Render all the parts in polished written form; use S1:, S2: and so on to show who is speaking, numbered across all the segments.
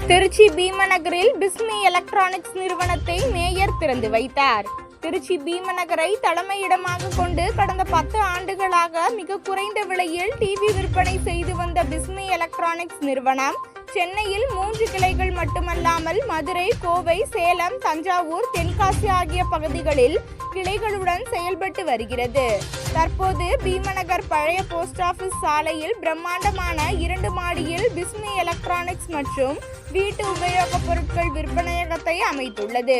S1: Trichy பீமநகரில் Bismi electronics நிறுவனத்தை mayor திறந்து வைத்தார். திருச்சி பீமநகரை தலைமையிடமாக கொண்டு கடந்த 10 ஆண்டுகளாக மிக குறைந்த விலையில் டிவி விற்பனை செய்து வந்த பிஸ்மி எலக்ட்ரானிக்ஸ் நிறுவனம் சென்னையில் 3 கிளைகள் மட்டுமல்லாமல் மதுரை, கோவை, சேலம், தஞ்சாவூர், தென்காசி ஆகிய பகுதிகளில் கிளைகளுடன் செயல்பட்டு வருகிறது. தற்போது பீமநகர் பழைய போஸ்ட் ஆபீஸ் சாலையில் பிரம்மாண்டமான 2 மாடியில் பிஸ்மி எலக்ட்ரானிக்ஸ் மற்றும் வீட்டு உபயோகப் பொருட்கள் விற்பனையகத்தை அமைத்துள்ளது.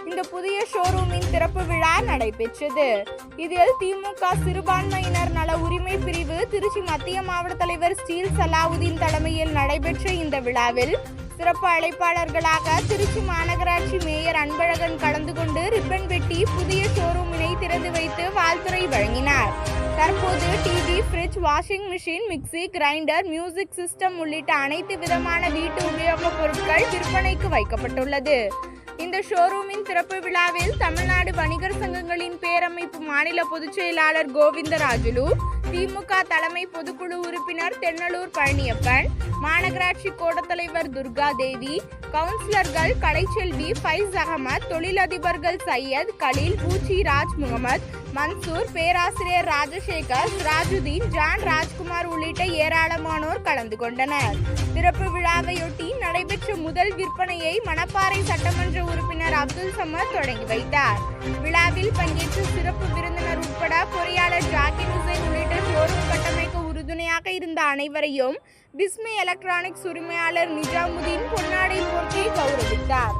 S1: இந்த புதிய ஷோரூமின் திறப்பு விழா நடைபெற்றது. இதில் திமுக சிறுபான்மையினர் நல உரிமை பிரிவு திருச்சி மத்திய மாவட்ட தலைவர் ஸ்டீல் சலாவுதீன் தலைமையில் நடைபெற்ற இந்த விழாவில் சிறப்பு அழைப்பாளர்களாக திருச்சி மாநகராட்சி மேயர் அன்பழகன் கலந்து கொண்டு ரிப்பன் வெட்டி புதிய ஷோரூமினை திறந்து வைத்து வாழ்த்துரை வழங்கினார். தற்போது TV, fridge, washing machine, mixie, grinder, music system உள்ளிட்ட அனைத்து விதமான வீட்டு உபயோகப் பொருட்கள் விற்பனைக்கு வைக்கப்பட்டுள்ளது. இந்த ஷோரூமின் திறப்பு விழாவில் தமிழ்நாடு வணிகர் சங்கங்களின் பேரமைப்பு மாநில பொதுச் செயலாளர் கோவிந்தராஜுலு, திமுக தலைமை பொதுக்குழு உறுப்பினர் தென்னலூர் பழனியப்பன், மாநகராட்சி கோட்டத் தலைவர் துர்கா தேவி, கவுன்சிலர்கள் கலைச்செல்வி, ஃபைஸ் அகமது, தொழிலதிபர்கள் சையத், கலீல், பூச்சி ராஜ் முகமது, மன்சூர், பேராசிரியர் ராஜசேகர், சிராஜுதீன், ஜான் ராஜ்குமார் உள்ளிட்ட ஏராளமானோர் கலந்து கொண்டனர். திறப்பு விழாவையொட்டி நடைபெற்ற முதல் விற்பனையை மணப்பாறை சட்டமன்ற உறுப்பினர் அப்துல் சமத் தொடங்கி வைத்தார். விழாவில் பங்கேற்ற சிறப்பு விருந்தினர் உட்பட பொறியாளர் ஜாகிர் ஹுசைன் உள்ளிட்ட ஷோரூம் கட்டமைக்க உறுதுணையாக இருந்த அனைவரையும் பிஸ்மி எலக்ட்ரானிக்ஸ் உரிமையாளர் நிஜாமுதீன் பொன்னாடை போர்த்தி கௌரவித்தார்.